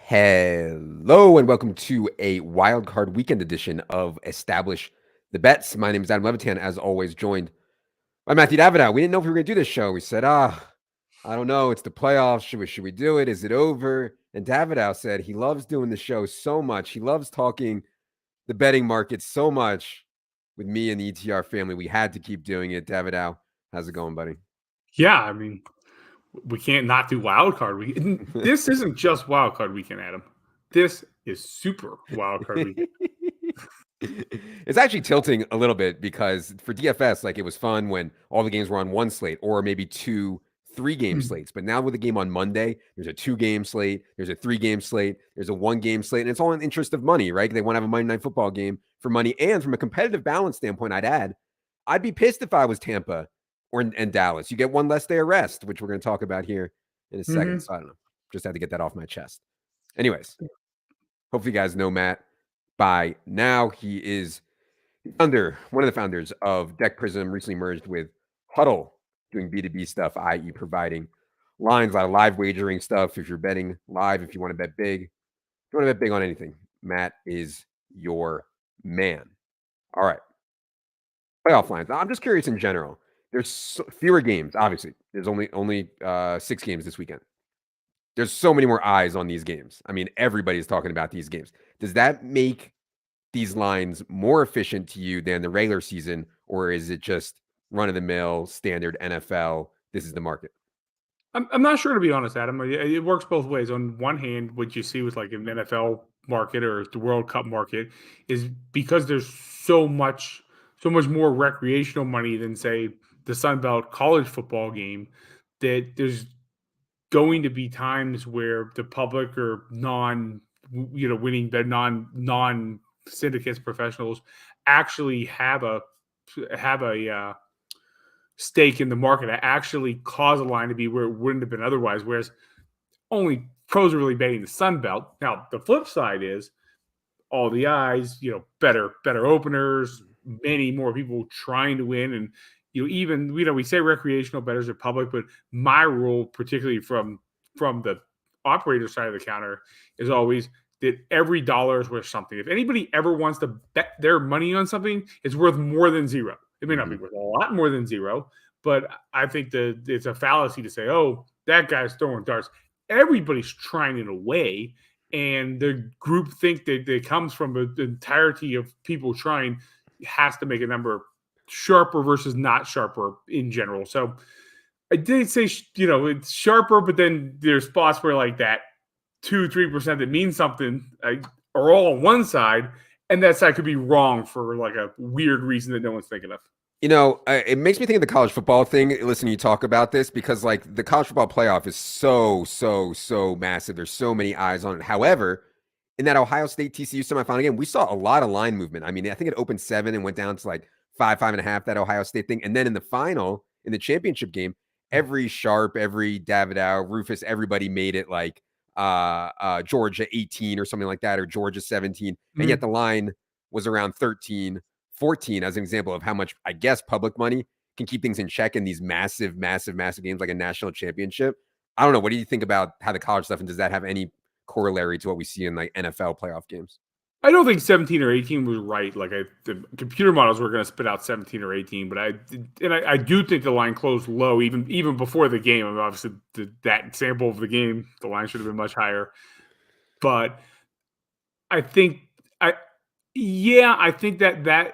Hello and welcome to a wild card weekend edition of Establish the Bets. My name is Adam Levitan, as always, joined by Matthew Davidow. We didn't know if we were going to do this show. We said, I don't know. It's the playoffs. Should we do it? Is it over? And Davidow said he loves doing the show so much. He loves talking the betting market so much with me and the ETR family. We had to keep doing it. Davidow, how's it going, buddy? Yeah, I mean, we can't not do wild card weekend. This isn't just wild card weekend, Adam. This is super wild card weekend. It's actually tilting a little bit because for DFS, like it was fun when all the games were on one slate or maybe two, 3-game slates. But now with the game on Monday, there's a 2-game slate, there's a 3-game slate, there's a 1-game slate, and it's all in the interest of money, right? They want to have a Monday Night Football game for money. And from a competitive balance standpoint, I'd be pissed if I was Tampa and Dallas. You get one less day of rest, which we're going to talk about here in a second. So I don't know. Just had to get that off my chest. Anyways, hopefully you guys know Matt by now. He is one of the founders of Deck Prism, recently merged with Huddle, doing B2B stuff, i.e. providing lines, a lot of live wagering stuff. If you're betting live, if you want to bet big, if you want to bet big on anything, Matt is your man. All right. Playoff lines. I'm just curious in general. There's fewer games, obviously. There's only 6 games this weekend. There's so many more eyes on these games. I mean, everybody's talking about these games. Does that make these lines more efficient to you than the regular season, or is it just run-of-the-mill, standard NFL, this is the market? I'm not sure, to be honest, Adam. It works both ways. On one hand, what you see with like an NFL market or the World Cup market is because there's so much more recreational money than, say, the Sun Belt college football game, that there's going to be times where the public or winning the non syndicates professionals actually have a stake in the market, to actually cause a line to be where it wouldn't have been otherwise. Whereas only pros are really betting the Sun Belt. Now the flip side is all the eyes, better openers, many more people trying to win. And we say recreational bettors are public, but my rule, particularly from the operator side of the counter, is always that every dollar is worth something. If anybody ever wants to bet their money on something, it's worth more than zero. It may not be worth a lot more than zero, but I think that it's a fallacy to say, oh, that guy's throwing darts. Everybody's trying in a way, and the group think that comes from the entirety of people trying has to make a number sharper versus not sharper in general. So I did say, it's sharper, but then there's spots where like that 2-3% that means something are all on one side, and that side could be wrong for like a weird reason that no one's thinking of. It makes me think of the college football thing, listening to you talk about this, because like the college football playoff is so massive. There's so many eyes on it. However, in that Ohio State TCU semifinal game, we saw a lot of line movement. I mean, I think it opened 7 and went down to like 5.5, that Ohio State thing. And then in the final, in the championship game, every Sharp, every Davidow, Rufus, everybody made it like Georgia 18 or something like that, or Georgia 17. And yet the line was around 13, 14 as an example of how much, I guess, public money can keep things in check in these massive games like a national championship. I don't know. What do you think about how the college stuff, and does that have any corollary to what we see in like NFL playoff games? I don't think 17 or 18 was right. Like the computer models were going to spit out 17 or 18, but I do think the line closed low even before the game. I mean, obviously, that sample of the game, the line should have been much higher. But I think that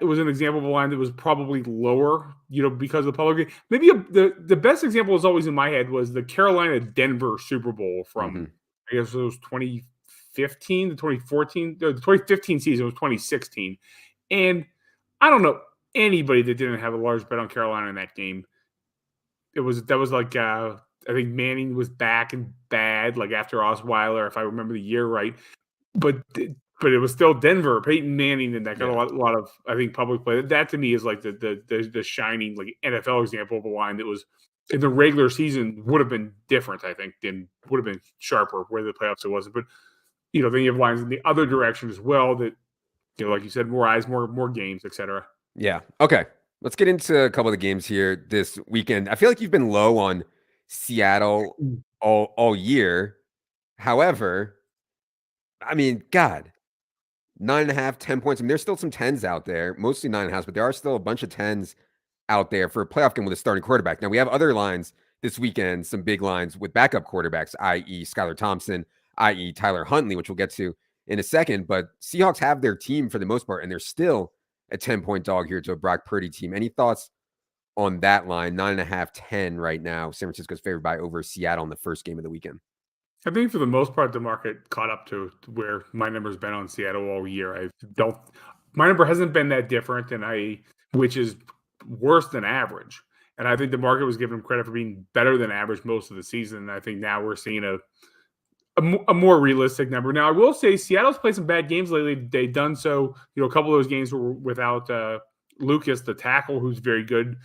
was an example of a line that was probably lower, because of the public. Maybe the best example is always in my head was the Carolina-Denver Super Bowl from, I guess it was 2015, the 2015 season was 2016. And I don't know anybody that didn't have a large bet on Carolina in that game. That was like, I think Manning was back and bad, like after Osweiler, if I remember the year right. But it was still Denver, Peyton Manning, and that got a lot of, I think, public play. That to me is like the shining like NFL example of a line that was in the regular season would have been different, I think, and would have been sharper where the playoffs it wasn't. But then you have lines in the other direction as well that, like you said, more eyes, more games, etc. Yeah. Okay. Let's get into a couple of the games here this weekend. I feel like you've been low on Seattle all year. However, I mean, God, 9.5, 10 points. I mean, there's still some tens out there, mostly 9.5, but there are still a bunch of tens out there for a playoff game with a starting quarterback. Now, we have other lines this weekend, some big lines with backup quarterbacks, i.e., Skylar Thompson, i.e., Tyler Huntley, which we'll get to in a second. But Seahawks have their team for the most part, and they're still a 10-point dog here to a Brock Purdy team. Any thoughts on that line? 9.5, 10 right now. San Francisco's favored by over Seattle in the first game of the weekend. I think for the most part, the market caught up to where my number's been on Seattle all year. My number hasn't been that different which is worse than average. And I think the market was giving him credit for being better than average most of the season. And I think now we're seeing a more realistic number. Now, I will say Seattle's played some bad games lately. They've done so. A couple of those games were without Lucas, the tackle, who's very good.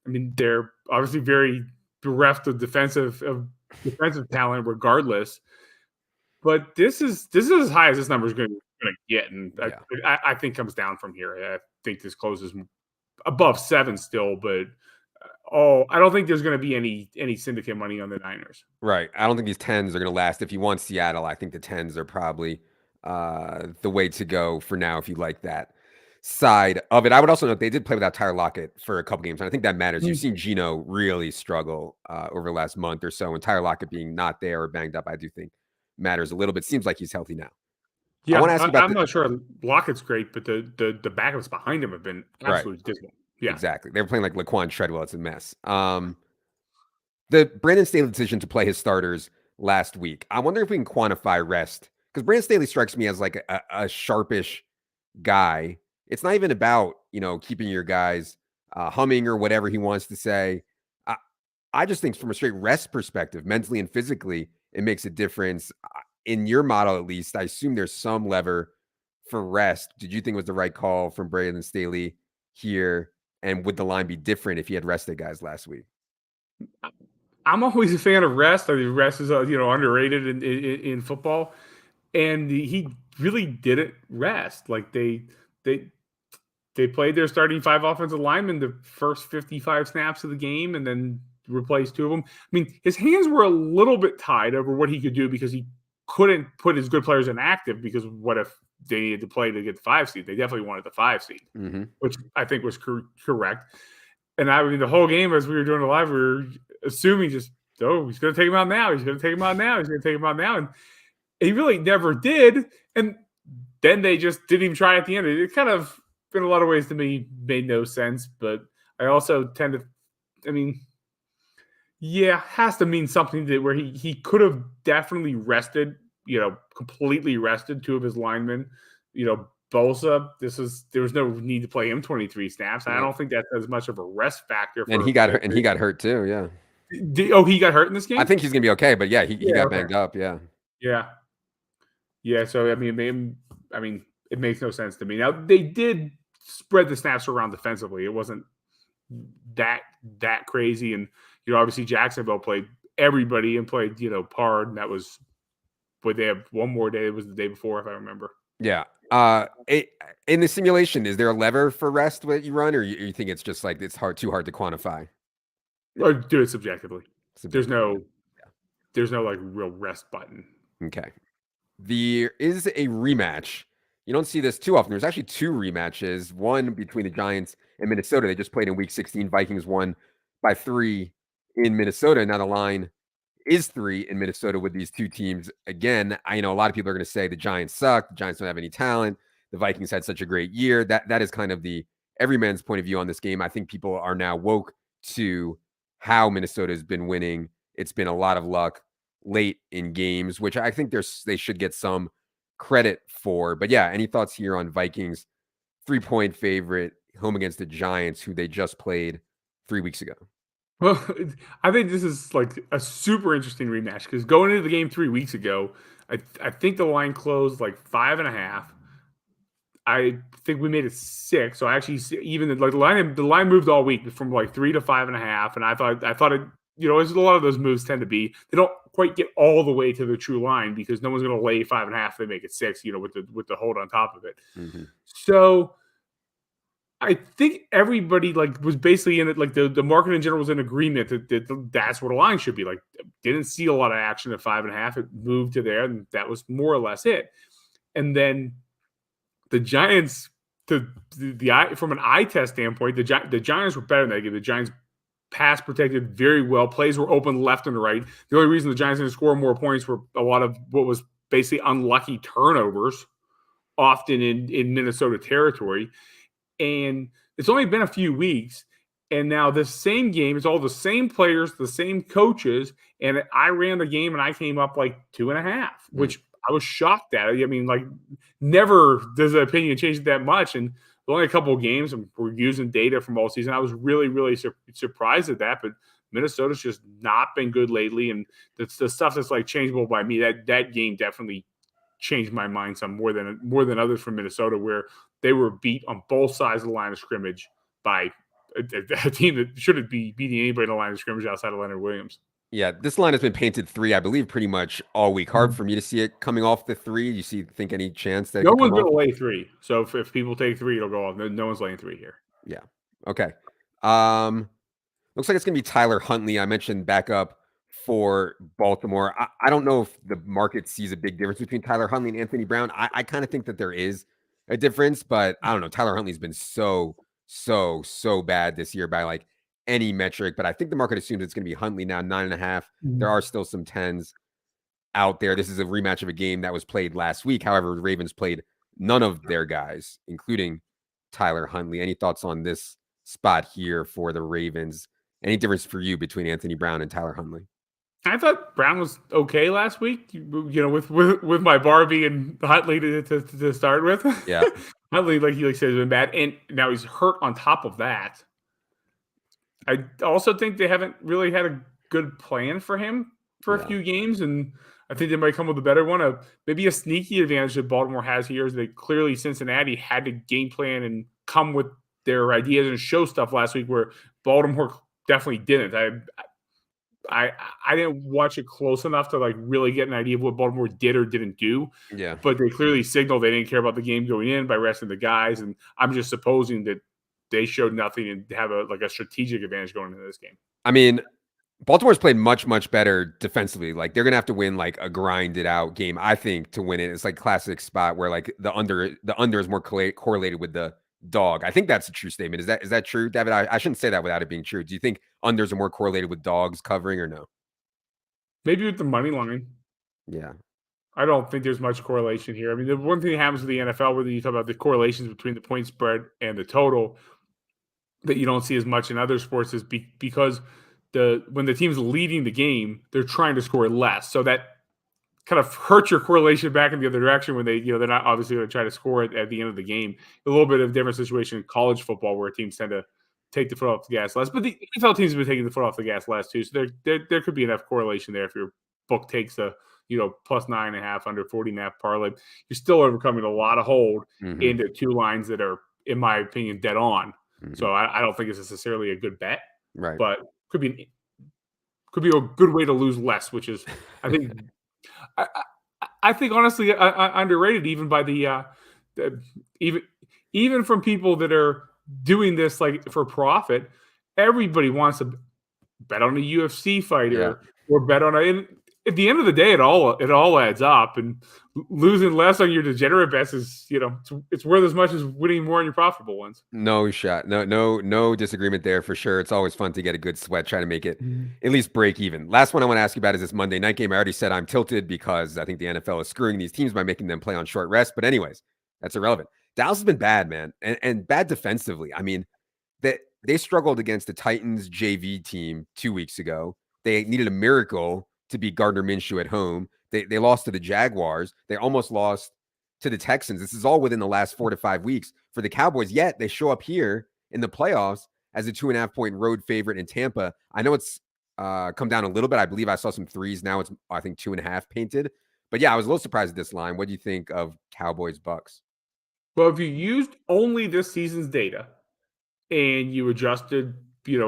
I mean, they're obviously very bereft of defensive talent regardless. But this is as high as this number is going to get. And I think comes down from here. I think this closes above 7 still, but I don't think there's going to be any syndicate money on the Niners. Right. I don't think these 10s are going to last. If you want Seattle, I think the 10s are probably the way to go for now if you like that side of it. I would also note they did play without Tyler Lockett for a couple games, and I think that matters. You've seen Geno really struggle over the last month or so, and Tyler Lockett being not there or banged up, I do think matters a little bit. Seems like he's healthy now. Yeah, I'm not sure Lockett's great, but the backups behind him have been absolutely dismal. Yeah, exactly. They were playing like Laquan Treadwell. It's a mess. The Brandon Staley decision to play his starters last week. I wonder if we can quantify rest, because Brandon Staley strikes me as like a sharpish guy. It's not even about, keeping your guys humming or whatever he wants to say. I just think from a straight rest perspective, mentally and physically, it makes a difference. In your model, at least, I assume there's some lever for rest. Did you think it was the right call from Brandon Staley here? And would the line be different if he had rested guys last week? I'm always a fan of rest. I think rest is underrated in football, and he really didn't rest. Like they played their starting 5 offensive linemen the first 55 snaps of the game, and then replaced 2 of them. I mean, his hands were a little bit tied over what he could do because he couldn't put his good players inactive, because what if they needed to play to get the 5 seed? They definitely wanted the 5 seed, which I think was correct. And I mean, the whole game as we were doing the live, we were assuming he's going to take him out now. He's going to take him out now. He's going to take him out now. And he really never did. And then they just didn't even try at the end. It kind of, in a lot of ways to me, made no sense. But I also tend to, has to mean something where he could have definitely rested, completely rested 2 of his linemen. Bosa, there was no need to play him 23 snaps. I don't think that's as much of a rest factor. And he got hurt. And he got hurt too. Yeah. He got hurt in this game? I think he's gonna be okay. But yeah, he got banged up. Yeah. Yeah. So it makes no sense to me. Now they did spread the snaps around defensively. It wasn't that crazy. And obviously Jacksonville played everybody and played Pard. And that was, but they have one more day. It was the day before, if I remember. Yeah. In the simulation, is there a lever for rest that you run, or you think it's just like it's too hard to quantify? Or do it subjectively. There's no like real rest button. Okay. There is a rematch. You don't see this too often. There's actually 2 rematches. One between the Giants and Minnesota. They just played in Week 16. Vikings won by 3 in Minnesota. Now the line is 3 in Minnesota with these 2 teams. Again, I know a lot of people are going to say the Giants suck. The Giants don't have any talent. The Vikings had such a great year. That is kind of the everyman's point of view on this game. I think people are now woke to how Minnesota has been winning. It's been a lot of luck late in games, which I think they should get some credit for. But yeah, any thoughts here on Vikings 3-point favorite home against the Giants, who they just played 3 weeks ago? Well, I think this is like a super interesting rematch, because going into the game 3 weeks ago, I think the line closed like 5.5. I think we made it 6. So actually, even the line moved all week from like 3 to 5.5. And I thought it, as a lot of those moves tend to be, they don't quite get all the way to the true line because no one's going to lay 5.5. They make it 6, with the hold on top of it. Mm-hmm. So I think everybody was basically in it. Like the market in general was in agreement that that's what a line should be. Like, didn't see a lot of action at 5.5. It moved to there, and that was more or less it. And then the Giants, from an eye test standpoint, the Giants were better in that game. The Giants pass protected very well. Plays were open left and right. The only reason the Giants didn't score more points were a lot of what was basically unlucky turnovers, often in Minnesota territory. And it's only been a few weeks. And now this same game is all the same players, the same coaches. And I ran the game and I came up like 2.5, which I was shocked at. I mean, like, never does the opinion change that much. And only a couple of games, and we're using data from all season. I was really, really surprised at that. But Minnesota's just not been good lately. And the stuff that's like changeable by me, that game definitely changed my mind some more than others from Minnesota, where they were beat on both sides of the line of scrimmage by a team that shouldn't be beating anybody in the line of scrimmage outside of Leonard Williams. Yeah, this line has been painted 3, I believe, pretty much all week. Hard for me to see it coming off the 3. You think any chance that it No could one's come going off? to lay 3. So if people take 3, it'll go off. No one's laying 3 here. Yeah. Okay. Looks like it's going to be Tyler Huntley. I mentioned backup for Baltimore. I don't know if the market sees a big difference between Tyler Huntley and Anthony Brown. I kind of think that there is a difference, but I don't know. Tyler Huntley's been so bad this year by like any metric, but I think the market assumes it's going to be Huntley now, 9.5. There are still some 10s out there. This is a rematch of a game that was played last week. However, the Ravens played none of their guys, including Tyler Huntley. Any thoughts on this spot here for the Ravens? Any difference for you between Anthony Brown and Tyler Huntley? I thought Brown was okay last week, with my Barbie and Huntley to start with. Yeah. Huntley, like he said, has been bad. And now he's hurt on top of that. I also think they haven't really had a good plan for him for a few games, and I think they might come with a better one. Maybe a sneaky advantage that Baltimore has here is that clearly Cincinnati had to game plan and come with their ideas and show stuff last week, where Baltimore definitely didn't. I didn't watch it close enough to like really get an idea of what Baltimore did or didn't do. Yeah. But they clearly signaled they didn't care about the game going in by resting the guys, and I'm just supposing that they showed nothing and have a strategic advantage going into this game. I mean, Baltimore's played much better defensively. Like they're gonna have to win like a grinded out game, I think, to win it. It's like classic spot where like the under is more correlated with the dog. I think that's a true statement. Is that true, David? I shouldn't say that without it being true. Do you think unders are more correlated with dogs covering or no? Maybe with the money line. Yeah. I don't think there's much correlation here. I mean, the one thing that happens with the NFL, whether you talk about the correlations between the point spread and the total, that you don't see as much in other sports, is because when the team's leading the game, they're trying to score less. So that kind of hurts your correlation back in the other direction when they're not obviously going to try to score at the end of the game. A little bit of a different situation in college football, where teams tend to take the foot off the gas less. But the NFL teams have been taking the foot off the gas less too. So there could be enough correlation there if your book takes a plus 9.5 under 40.5 parlay. You're still overcoming a lot of hold into two lines that are, in my opinion, dead on. So I don't think it's necessarily a good bet, right? But could be a good way to lose less, which is, I think, I think honestly underrated even by the even from people that are doing this like for profit. Everybody wants to bet on a UFC fighter or bet on a. At the end of the day, it all adds up, and losing less on your degenerate bets is, it's worth as much as winning more on your profitable ones. No shot. No disagreement there for sure. It's always fun to get a good sweat, try to make it at least break even. Last one I want to ask you about is this Monday night game. I already said I'm tilted because I think the NFL is screwing these teams by making them play on short rest. But anyways, that's irrelevant. Dallas has been bad, man, and bad defensively. I mean, they struggled against the Titans JV team 2 weeks ago. They needed a miracle to beat Gardner Minshew at home. They lost to the Jaguars. They almost lost to the Texans. This is all within the last 4 to 5 weeks for the Cowboys. Yet they show up here in the playoffs as a 2.5-point road favorite in Tampa. I know it's come down a little bit. I believe I saw some 3s. Now it's, I think, 2.5 painted. But yeah, I was a little surprised at this line. What do you think of Cowboys Bucks? Well, if you used only this season's data and you adjusted,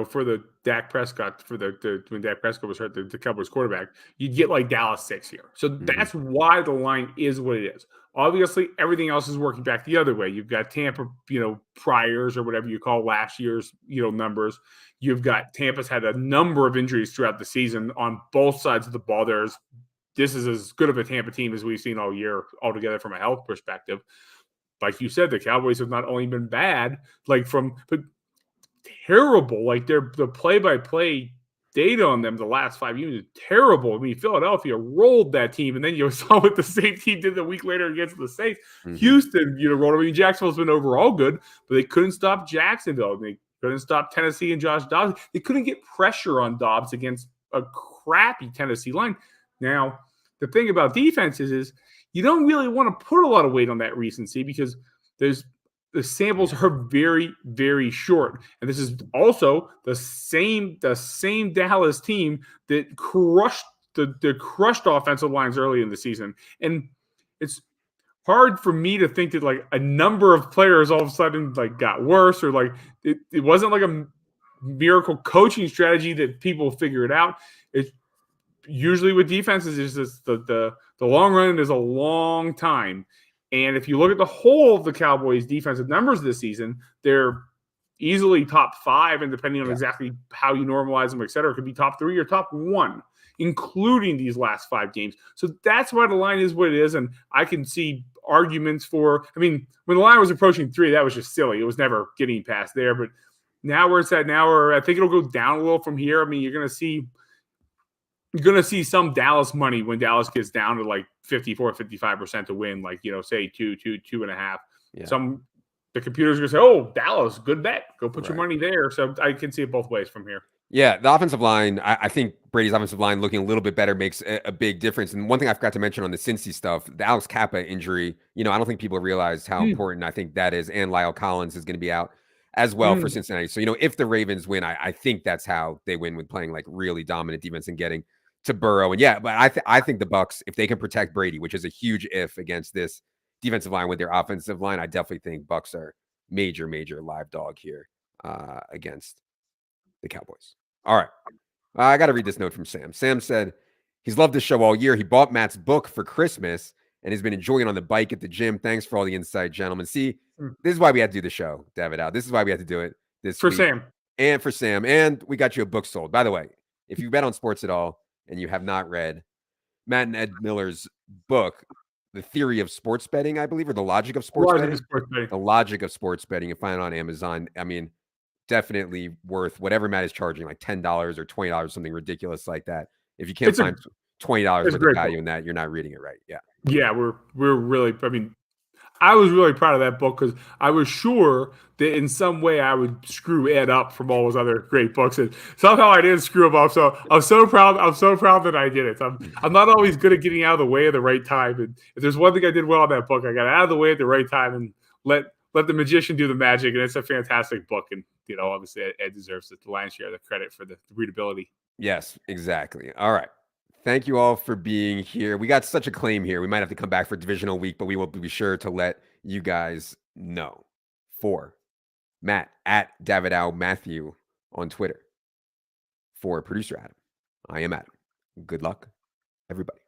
for the Dak Prescott, when Dak Prescott was hurt, the Cowboys quarterback, you'd get like Dallas 6 here. So that's why the line is what it is. Obviously, everything else is working back the other way. You've got Tampa, priors or whatever you call last year's, numbers. You've got Tampa's had a number of injuries throughout the season on both sides of the ball. There's this is as good of a Tampa team as we've seen all year altogether from a health perspective. Like you said, the Cowboys have not only been bad, but terrible. Like the play-by-play data on them the last 5 years is terrible. I mean, Philadelphia rolled that team, and then you saw what the same team did the week later against the Saints. Mhm. Houston, rolled. I mean, Jacksonville's been overall good, but they couldn't stop Jacksonville. They couldn't stop Tennessee and Josh Dobbs. They couldn't get pressure on Dobbs against a crappy Tennessee line. Now, the thing about defenses is you don't really want to put a lot of weight on that recency because the samples are very, very short. And this is also the same Dallas team that crushed the crushed offensive lines early in the season. And it's hard for me to think that like a number of players all of a sudden like got worse, or like it wasn't like a miracle coaching strategy that people figured out. It's usually with defenses is just the long run is a long time. And if you look at the whole of the Cowboys' defensive numbers this season, they're easily top 5, and depending on exactly how you normalize them, et cetera, it could be top 3 or top 1, including these last 5 games. So that's why the line is what it is, and I can see arguments for. I mean, when the line was approaching 3, that was just silly. It was never getting past there, but now where it's at now, or I think it'll go down a little from here. I mean, you're going to see some Dallas money when Dallas gets down to like 54, 55% to win, like, say 2.5. Yeah. The computer's going to say, oh, Dallas, good bet. Go put your money there. So I can see it both ways from here. Yeah, the offensive line, I think Brady's offensive line looking a little bit better makes a big difference. And one thing I forgot to mention on the Cincy stuff, the Alex Kappa injury, I don't think people realize how important I think that is. And Lyle Collins is going to be out as well for Cincinnati. So, if the Ravens win, I think that's how they win, with playing like really dominant defense and getting to Burrow. And yeah, but I think the Bucs, if they can protect Brady, which is a huge if against this defensive line with their offensive line, I definitely think Bucs are major live dog here against the Cowboys. All right. I got to read this note from Sam. Sam said he's loved this show all year. He bought Matt's book for Christmas and has been enjoying it on the bike at the gym. Thanks for all the insight, gentlemen. See, this is why we had to do the show, Davidow. This is why we had to do it this for week. Sam. And for Sam. And we got you a book sold. By the way, if you bet on sports at all and you have not read Matt and Ed Miller's book, The Theory of Sports Betting, I believe, or The Logic of Sports Betting. The Logic of Sports Betting. You find it on Amazon. I mean, definitely worth whatever Matt is charging, like $10 or $20, something ridiculous like that. If you can't find $20 worth of value in that, you're not reading it right. Yeah. Yeah, we're really, I mean, I was really proud of that book because I was sure that in some way I would screw Ed up from all those other great books, and somehow I didn't screw him up. So I'm so proud. I'm so proud that I did it. I'm not always good at getting out of the way at the right time. And if there's one thing I did well on that book, I got out of the way at the right time and let the magician do the magic. And it's a fantastic book. And obviously Ed deserves the lion's share of the credit for the readability. Yes, exactly. All right. Thank you all for being here. We got such a claim here. We might have to come back for divisional week, but we will be sure to let you guys know. For Matt, at Davidow Matthew on Twitter. For producer Adam, I am Adam. Good luck, everybody.